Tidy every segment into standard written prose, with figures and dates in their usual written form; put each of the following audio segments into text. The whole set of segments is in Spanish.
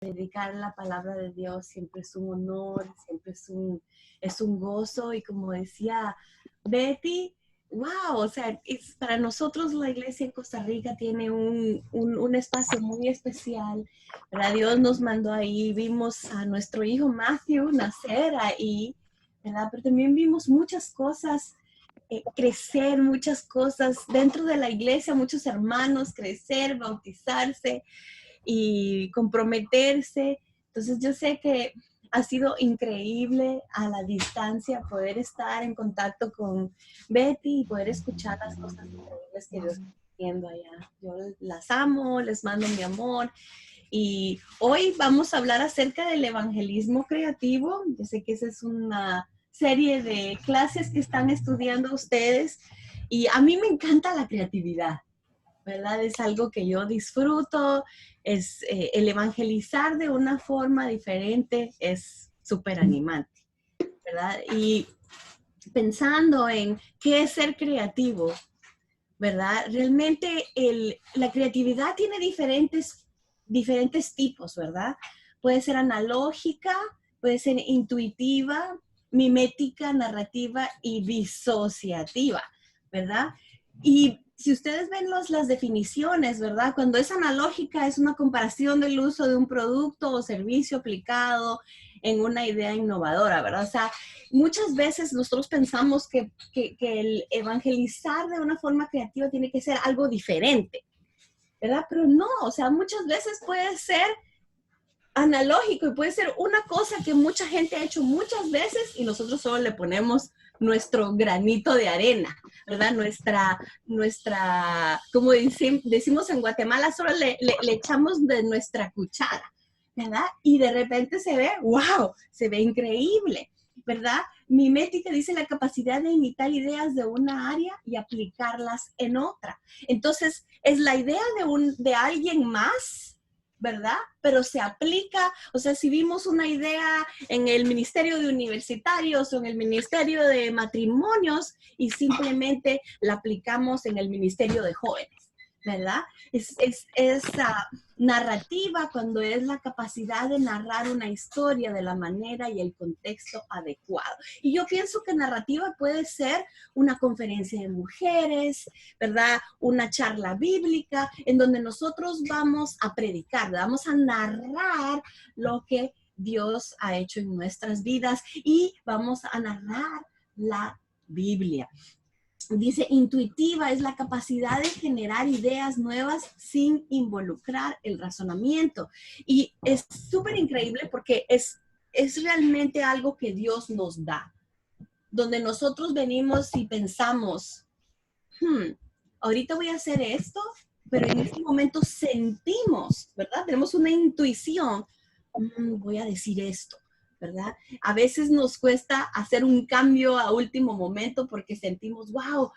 Predicar la palabra de Dios siempre es un honor, siempre es un gozo. Y como decía Betty, wow, o sea, para nosotros la iglesia en Costa Rica tiene un espacio muy especial, ¿verdad? Dios nos mandó ahí, vimos a nuestro hijo Matthew nacer ahí, ¿verdad? Pero también vimos muchas cosas, crecer, muchas cosas dentro de la iglesia, muchos hermanos crecer, bautizarse y comprometerse. Entonces yo sé que ha sido increíble a la distancia poder estar en contacto con Betty y poder escuchar las cosas increíbles que Dios está haciendo allá. Yo las amo, les mando mi amor. Y hoy vamos a hablar acerca del evangelismo creativo. Yo sé que esa es una serie de clases que están estudiando ustedes y a mí me encanta la creatividad, ¿verdad? Es algo que yo disfruto, es el evangelizar de una forma diferente es súper animante, ¿verdad? Y pensando en qué es ser creativo, ¿verdad? Realmente la creatividad tiene diferentes tipos, ¿verdad? Puede ser analógica, puede ser intuitiva, mimética, narrativa y disociativa, ¿verdad? Y si ustedes ven las definiciones, ¿verdad? Cuando es analógica es una comparación del uso de un producto o servicio aplicado en una idea innovadora, ¿verdad? O sea, muchas veces nosotros pensamos que el evangelizar de una forma creativa tiene que ser algo diferente, ¿verdad? Pero no, o sea, muchas veces puede ser analógico y puede ser una cosa que mucha gente ha hecho muchas veces y nosotros solo le ponemos nuestro granito de arena, ¿verdad? Como decimos en Guatemala, solo le echamos de nuestra cuchara, ¿verdad? Y de repente se ve, wow, se ve increíble, ¿verdad? Mimética dice la capacidad de imitar ideas de una área y aplicarlas en otra. Entonces, es la idea de alguien más, ¿verdad? Pero se aplica, o sea, si vimos una idea en el Ministerio de Universitarios o en el Ministerio de Matrimonios y simplemente la aplicamos en el Ministerio de Jóvenes, ¿verdad? Es narrativa cuando es la capacidad de narrar una historia de la manera y el contexto adecuado. Y yo pienso que narrativa puede ser una conferencia de mujeres, ¿verdad? Una charla bíblica en donde nosotros vamos a predicar, vamos a narrar lo que Dios ha hecho en nuestras vidas y vamos a narrar la Biblia. Dice, intuitiva es la capacidad de generar ideas nuevas sin involucrar el razonamiento. Y es súper increíble porque es realmente algo que Dios nos da, donde nosotros venimos y pensamos, ahorita voy a hacer esto, pero en este momento sentimos, ¿verdad? Tenemos una intuición, voy a decir esto, ¿verdad? A veces nos cuesta hacer un cambio a último momento porque sentimos, wow,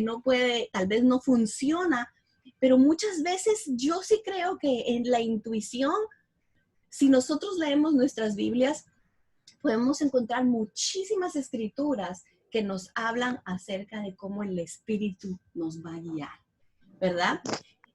no puede, tal vez no funciona, pero muchas veces yo sí creo que en la intuición, si nosotros leemos nuestras Biblias, podemos encontrar muchísimas escrituras que nos hablan acerca de cómo el Espíritu nos va a guiar, ¿verdad?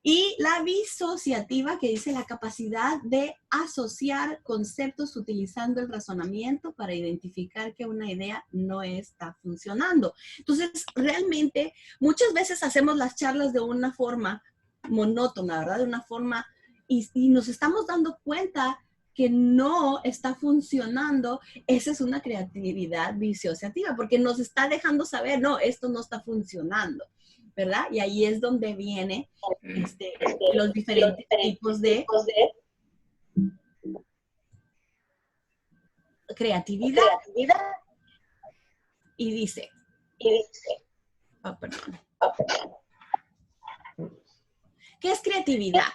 Y la disociativa, que dice la capacidad de asociar conceptos utilizando el razonamiento para identificar que una idea no está funcionando. Entonces, realmente, muchas veces hacemos las charlas de una forma monótona, ¿verdad? De una forma, y nos estamos dando cuenta que no está funcionando. Esa es una creatividad disociativa, porque nos está dejando saber, no, esto no está funcionando, ¿verdad? Y ahí es donde viene los diferentes tipos de creatividad. Y dice, perdón. ¿Qué es creatividad?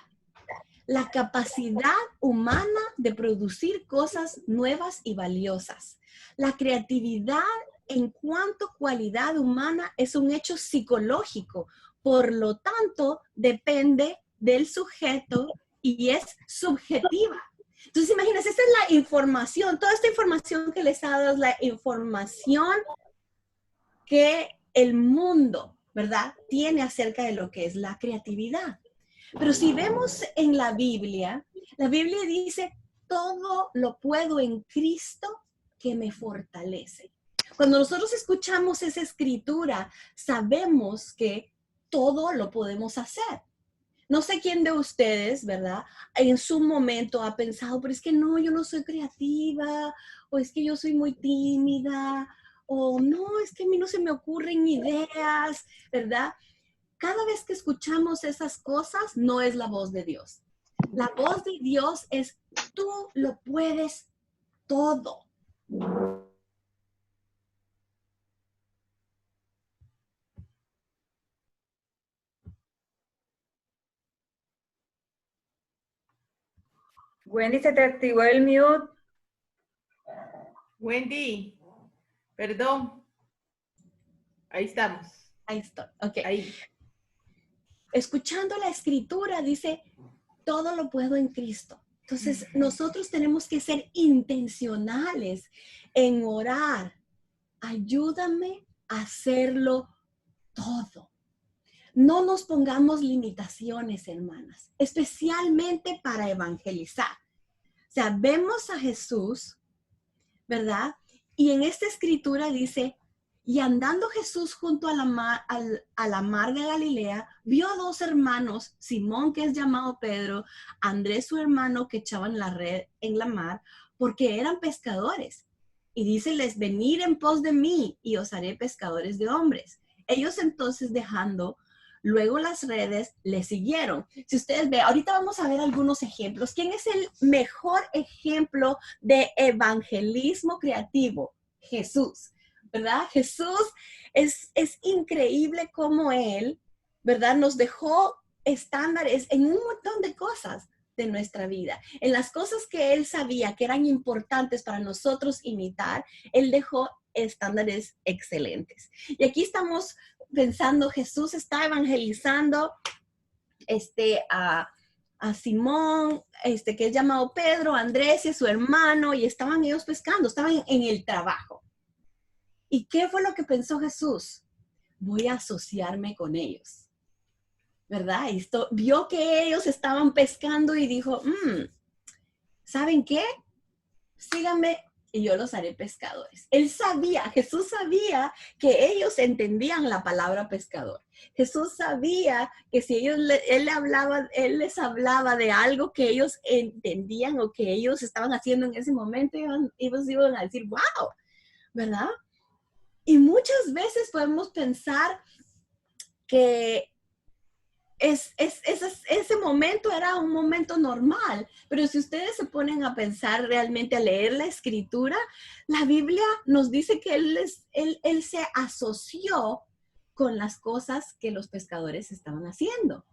La capacidad humana de producir cosas nuevas y valiosas. La creatividad en cuanto cualidad humana es un hecho psicológico, por lo tanto depende del sujeto y es subjetiva. Entonces imagínense, esta es la información, toda esta información que les he dado es la información que el mundo, ¿verdad?, tiene acerca de lo que es la creatividad. Pero si vemos en la Biblia dice todo lo puedo en Cristo que me fortalece. Cuando nosotros escuchamos esa escritura, sabemos que todo lo podemos hacer. No sé quién de ustedes, ¿verdad? En su momento ha pensado, pero es que no, yo no soy creativa, o es que yo soy muy tímida, o no, es que a mí no se me ocurren ideas, ¿verdad? Cada vez que escuchamos esas cosas, no es la voz de Dios. La voz de Dios es, tú lo puedes todo. Wendy, se te activó el mute. Wendy, perdón. Ahí estamos. Ahí estoy, ok. Ahí. Escuchando la escritura dice, todo lo puedo en Cristo. Entonces, nosotros tenemos que ser intencionales en orar. Ayúdame a hacerlo todo. No nos pongamos limitaciones, hermanas, especialmente para evangelizar. O sea, vemos a Jesús, ¿verdad? Y en esta escritura dice, y andando Jesús junto a la mar de Galilea, vio a dos hermanos, Simón, que es llamado Pedro, Andrés, su hermano, que echaban la red en la mar, porque eran pescadores. Y díceles, venid en pos de mí, y os haré pescadores de hombres. Ellos entonces, dejando luego las redes, le siguieron. Si ustedes ven, ahorita vamos a ver algunos ejemplos. ¿Quién es el mejor ejemplo de evangelismo creativo? Jesús, ¿verdad? Jesús es increíble cómo Él, ¿verdad? Nos dejó estándares en un montón de cosas de nuestra vida. En las cosas que Él sabía que eran importantes para nosotros imitar, Él dejó estándares excelentes. Y aquí estamos pensando, Jesús está evangelizando a Simón, que es llamado Pedro, Andrés y su hermano, y estaban ellos pescando, estaban en el trabajo. ¿Y qué fue lo que pensó Jesús? Voy a asociarme con ellos, ¿verdad? Vio que ellos estaban pescando y dijo, ¿saben qué? Síganme y yo los haré pescadores. Él sabía, Jesús sabía que ellos entendían la palabra pescador. Jesús sabía que si él les hablaba de algo que ellos entendían o que ellos estaban haciendo en ese momento, ellos iban a decir, wow, ¿verdad? Y muchas veces podemos pensar que ese momento era un momento normal, pero si ustedes se ponen a pensar realmente, a leer la escritura, la Biblia nos dice que él se asoció con las cosas que los pescadores estaban haciendo.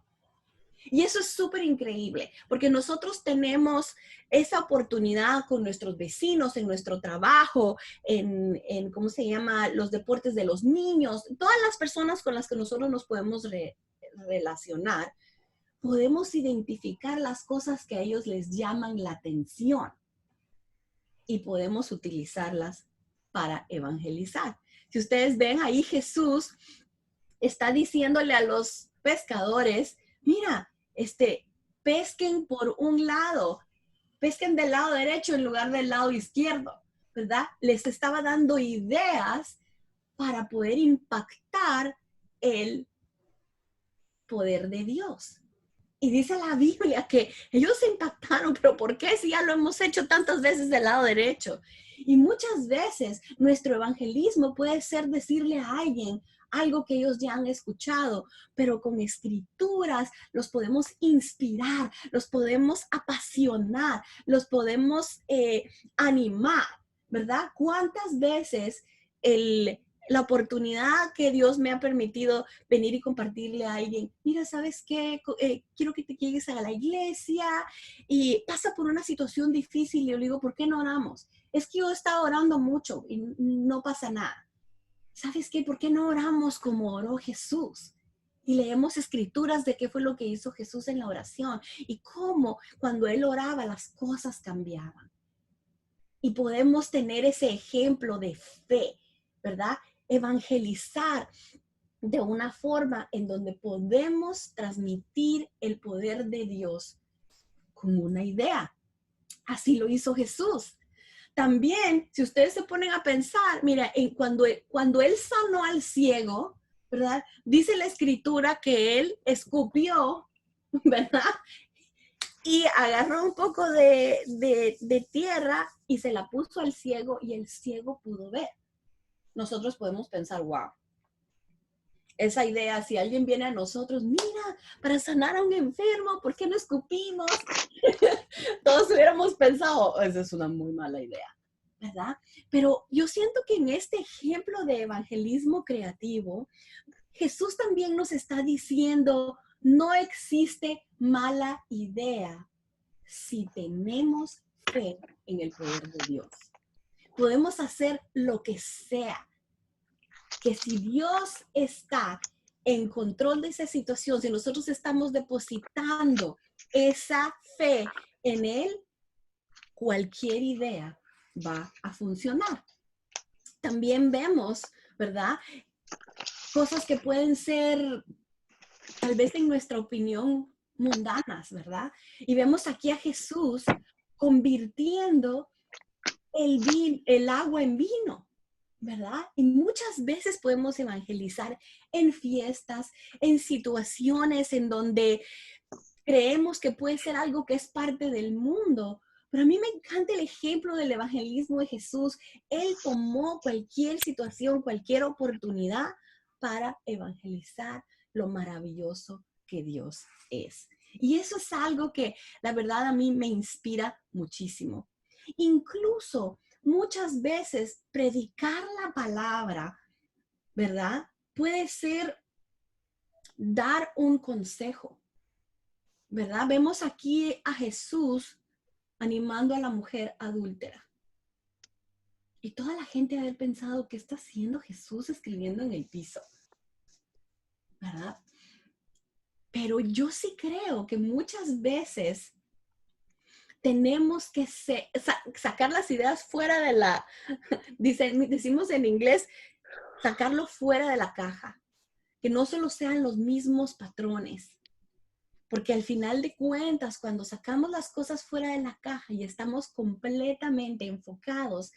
Y eso es súper increíble, porque nosotros tenemos esa oportunidad con nuestros vecinos, en nuestro trabajo, en ¿cómo se llama? Los deportes de los niños, todas las personas con las que nosotros nos podemos relacionar, podemos identificar las cosas que a ellos les llaman la atención y podemos utilizarlas para evangelizar. Si ustedes ven ahí, Jesús está diciéndole a los pescadores, mira, pesquen por un lado, pesquen del lado derecho en lugar del lado izquierdo, ¿verdad? Les estaba dando ideas para poder impactar el poder de Dios. Y dice la Biblia que ellos se impactaron, pero ¿por qué si ya lo hemos hecho tantas veces del lado derecho? Y muchas veces nuestro evangelismo puede ser decirle a alguien algo que ellos ya han escuchado, pero con escrituras los podemos inspirar, los podemos apasionar, los podemos animar, ¿verdad? ¿Cuántas veces la oportunidad que Dios me ha permitido venir y compartirle a alguien, mira, ¿sabes qué? Quiero que te llegues a la iglesia y pasa por una situación difícil y yo le digo, ¿por qué no oramos? Es que yo he estado orando mucho y no pasa nada. ¿Sabes qué? ¿Por qué no oramos como oró Jesús? Y leemos escrituras de qué fue lo que hizo Jesús en la oración y cómo cuando Él oraba las cosas cambiaban. Y podemos tener ese ejemplo de fe, ¿verdad? Evangelizar de una forma en donde podemos transmitir el poder de Dios con una idea. Así lo hizo Jesús. También, si ustedes se ponen a pensar, mira, cuando él sanó al ciego, ¿verdad? Dice la escritura que él escupió, ¿verdad? Y agarró un poco de tierra y se la puso al ciego y el ciego pudo ver. Nosotros podemos pensar, wow, esa idea, si alguien viene a nosotros, mira, para sanar a un enfermo, ¿por qué no escupimos? Todos hubiéramos pensado, esa es una muy mala idea, ¿verdad? Pero yo siento que en este ejemplo de evangelismo creativo, Jesús también nos está diciendo, no existe mala idea si tenemos fe en el poder de Dios. Podemos hacer lo que sea. Que si Dios está en control de esa situación, si nosotros estamos depositando esa fe en Él, cualquier idea va a funcionar. También vemos, ¿verdad? Cosas que pueden ser, tal vez en nuestra opinión, mundanas, ¿verdad? Y vemos aquí a Jesús convirtiendo el agua en vino, ¿verdad? Y muchas veces podemos evangelizar en fiestas, en situaciones en donde creemos que puede ser algo que es parte del mundo. Pero a mí me encanta el ejemplo del evangelismo de Jesús. Él tomó cualquier situación, cualquier oportunidad para evangelizar lo maravilloso que Dios es. Y eso es algo que la verdad a mí me inspira muchísimo. Incluso muchas veces predicar la palabra, ¿verdad? Puede ser dar un consejo, ¿verdad? Vemos aquí a Jesús animando a la mujer adúltera. Y toda la gente haber pensado, ¿qué está haciendo Jesús escribiendo en el piso? ¿Verdad? Pero yo sí creo que muchas veces tenemos que sacar las ideas fuera de la, decimos en inglés, sacarlo fuera de la caja. Que no solo sean los mismos patrones. Porque al final de cuentas, cuando sacamos las cosas fuera de la caja y estamos completamente enfocados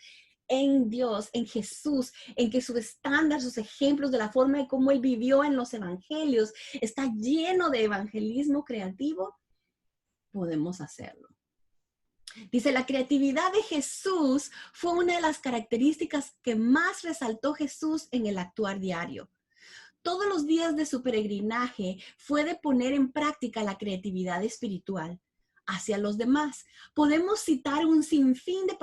en Dios, en Jesús, en que su estándar, sus ejemplos de la forma de cómo Él vivió en los evangelios, está lleno de evangelismo creativo, podemos hacerlo. Dice, la creatividad de Jesús fue una de las características que más resaltó Jesús en el actuar diario. Todos los días de su peregrinaje fue de poner en práctica la creatividad espiritual hacia los demás. Podemos citar un sinfín de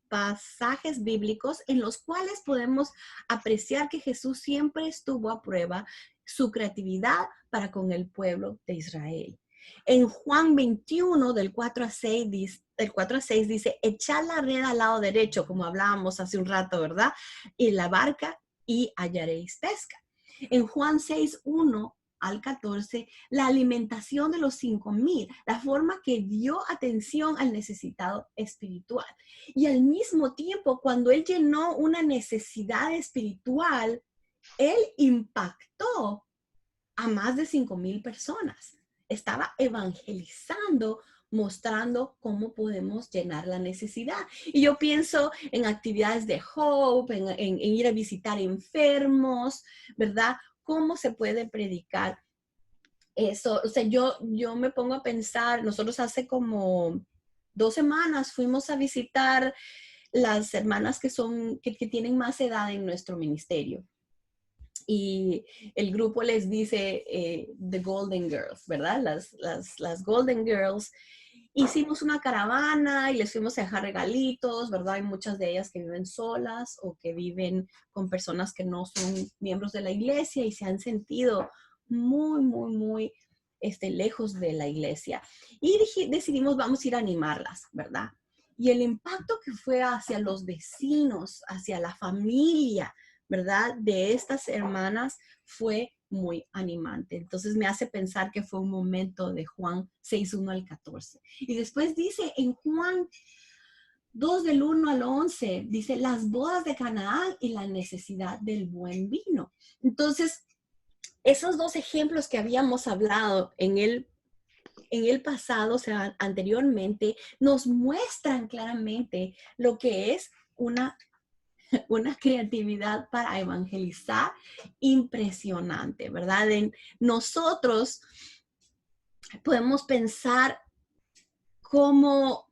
pasajes bíblicos en los cuales podemos apreciar que Jesús siempre estuvo a prueba su creatividad para con el pueblo de Israel. En Juan 21, del 4 a 6 dice, echad la red al lado derecho, como hablábamos hace un rato, ¿verdad? Y la barca y hallaréis pesca. En Juan 6, 1 al 14, la alimentación de los 5,000, la forma que dio atención al necesitado espiritual. Y al mismo tiempo, cuando Él llenó una necesidad espiritual, Él impactó a más de 5,000 personas. Estaba evangelizando, mostrando cómo podemos llenar la necesidad. Y yo pienso en actividades de Hope, en ir a visitar enfermos, ¿verdad? ¿Cómo se puede predicar eso? O sea, yo me pongo a pensar, nosotros hace como 2 semanas fuimos a visitar las hermanas que tienen más edad en nuestro ministerio. Y el grupo les dice The Golden Girls, ¿verdad? Las Golden Girls. Hicimos una caravana y les fuimos a dejar regalitos, ¿verdad? Hay muchas de ellas que viven solas o que viven con personas que no son miembros de la iglesia y se han sentido muy, muy, muy lejos de la iglesia. Y decidimos, vamos a ir a animarlas, ¿verdad? Y el impacto que fue hacia los vecinos, hacia la familia, ¿verdad? De estas hermanas fue muy animante. Entonces me hace pensar que fue un momento de Juan 6, 1 al 14. Y después dice en Juan 2 del 1 al 11, dice las bodas de Canaán y la necesidad del buen vino. Entonces, esos 2 ejemplos que habíamos hablado en el en el pasado, o sea, anteriormente, nos muestran claramente lo que es una creatividad para evangelizar impresionante, ¿verdad? Nosotros podemos pensar cómo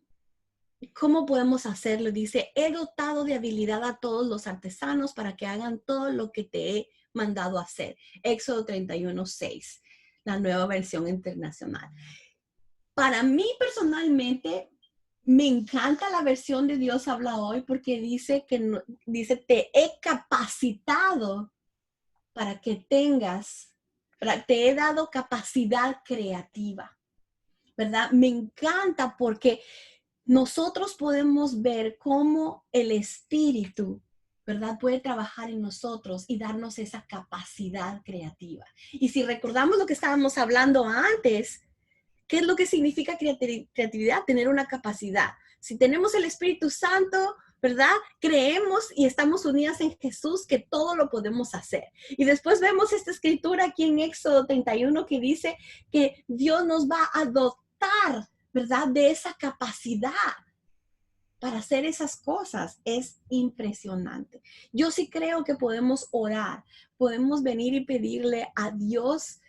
podemos hacerlo. Dice, he dotado de habilidad a todos los artesanos para que hagan todo lo que te he mandado hacer. Éxodo 31:6, la nueva versión internacional. Para mí personalmente, me encanta la versión de Dios habla hoy porque dice te he capacitado para que te he dado capacidad creativa, ¿verdad? Me encanta porque nosotros podemos ver cómo el Espíritu, ¿verdad? Puede trabajar en nosotros y darnos esa capacidad creativa. Y si recordamos lo que estábamos hablando antes, ¿qué es lo que significa creatividad? Tener una capacidad. Si tenemos el Espíritu Santo, ¿verdad? Creemos y estamos unidas en Jesús que todo lo podemos hacer. Y después vemos esta escritura aquí en Éxodo 31 que dice que Dios nos va a dotar, ¿verdad? De esa capacidad para hacer esas cosas. Es impresionante. Yo sí creo que podemos orar, podemos venir y pedirle a Dios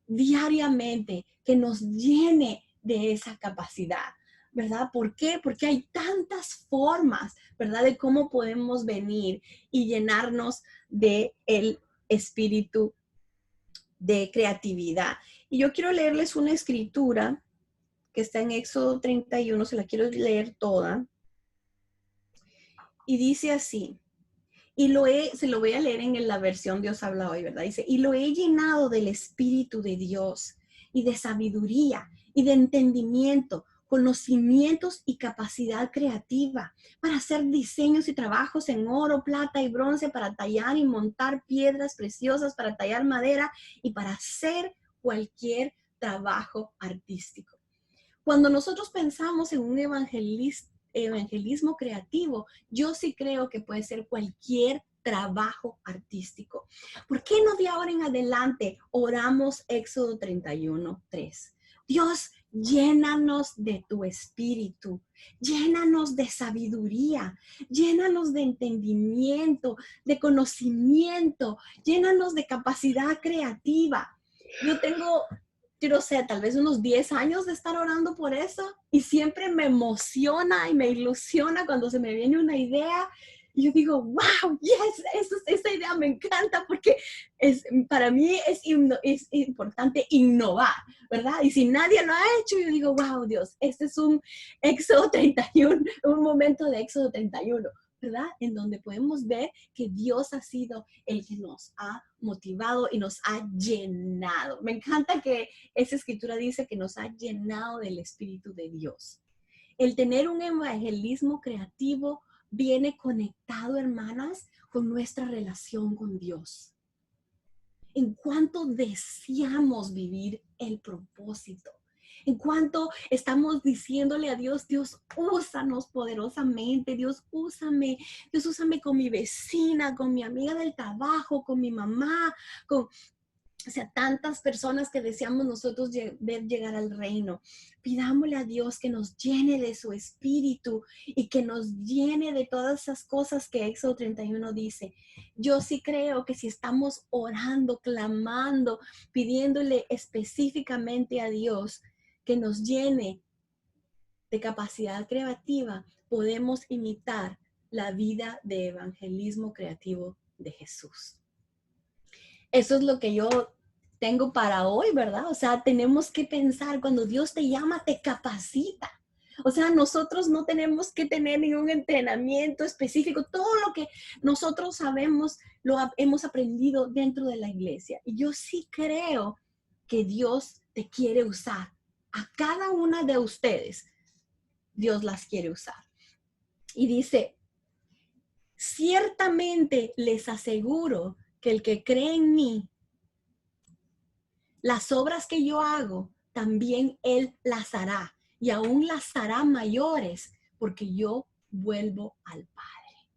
diariamente que nos llene de esa capacidad, ¿verdad? ¿Por qué? Porque hay tantas formas, ¿verdad? De cómo podemos venir y llenarnos de el espíritu de creatividad. Y yo quiero leerles una escritura que está en Éxodo 31, se la quiero leer toda. Y dice así, se lo voy a leer en la versión Dios habla hoy, ¿verdad? Dice, y lo he llenado del Espíritu de Dios y de sabiduría y de entendimiento, conocimientos y capacidad creativa para hacer diseños y trabajos en oro, plata y bronce, para tallar y montar piedras preciosas, para tallar madera y para hacer cualquier trabajo artístico. Cuando nosotros pensamos en un evangelismo creativo, yo sí creo que puede ser cualquier trabajo artístico. ¿Por qué no de ahora en adelante oramos Éxodo 31:3? Dios, llénanos de tu espíritu, llénanos de sabiduría, llénanos de entendimiento, de conocimiento, llénanos de capacidad creativa. Yo no sé, tal vez unos 10 años de estar orando por eso y siempre me emociona y me ilusiona cuando se me viene una idea y yo digo, wow, yes, esa idea me encanta porque para mí es importante innovar, ¿verdad? Y si nadie lo ha hecho, yo digo, wow, Dios, este es un Éxodo 31, un momento de Éxodo 31. ¿Verdad? En donde podemos ver que Dios ha sido el que nos ha motivado y nos ha llenado. Me encanta que esa escritura dice que nos ha llenado del Espíritu de Dios. El tener un evangelismo creativo viene conectado, hermanas, con nuestra relación con Dios. En cuanto deseamos vivir el propósito. En cuanto estamos diciéndole a Dios, Dios, úsanos poderosamente, Dios, úsame con mi vecina, con mi amiga del trabajo, con mi mamá, o sea, tantas personas que deseamos nosotros ver llegar al reino. Pidámosle a Dios que nos llene de su espíritu y que nos llene de todas esas cosas que Éxodo 31 dice. Yo sí creo que si estamos orando, clamando, pidiéndole específicamente a Dios que nos llene de capacidad creativa, podemos imitar la vida de evangelismo creativo de Jesús. Eso es lo que yo tengo para hoy, ¿verdad? O sea, tenemos que pensar, cuando Dios te llama, te capacita. O sea, nosotros no tenemos que tener ningún entrenamiento específico. Todo lo que nosotros sabemos lo hemos aprendido dentro de la iglesia. Y yo sí creo que Dios te quiere usar. A cada una de ustedes, Dios las quiere usar. Y dice, ciertamente les aseguro que el que cree en mí, las obras que yo hago, también Él las hará. Y aún las hará mayores, porque yo vuelvo al Padre.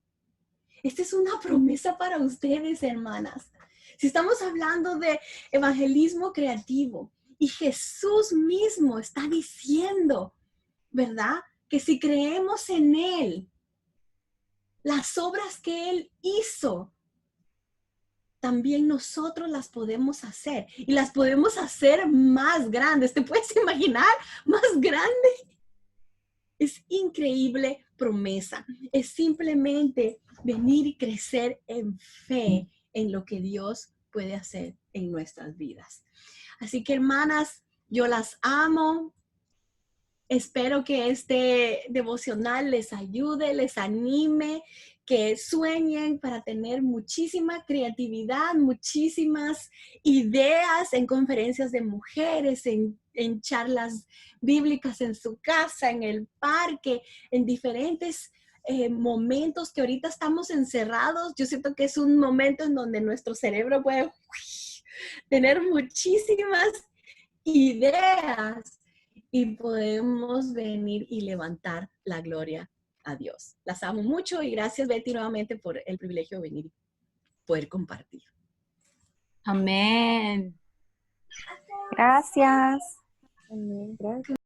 Esta es una promesa para ustedes, hermanas. Si estamos hablando de evangelismo creativo Y Jesús mismo está diciendo, ¿verdad? Que si creemos en Él, las obras que Él hizo, también nosotros las podemos hacer. Y las podemos hacer más grandes. ¿Te puedes imaginar? Más grande. Es increíble promesa. Es simplemente venir y crecer en fe en lo que Dios puede hacer en nuestras vidas. Así que, hermanas, yo las amo. Espero que este devocional les ayude, les anime, que sueñen para tener muchísima creatividad, muchísimas ideas en conferencias de mujeres, en charlas bíblicas en su casa, en el parque, en diferentes momentos que ahorita estamos encerrados. Yo siento que es un momento en donde nuestro cerebro puede tener muchísimas ideas y podemos venir y levantar la gloria a Dios. Las amo mucho y gracias, Betty, nuevamente por el privilegio de venir y poder compartir. Amén. Gracias. Amén. Gracias.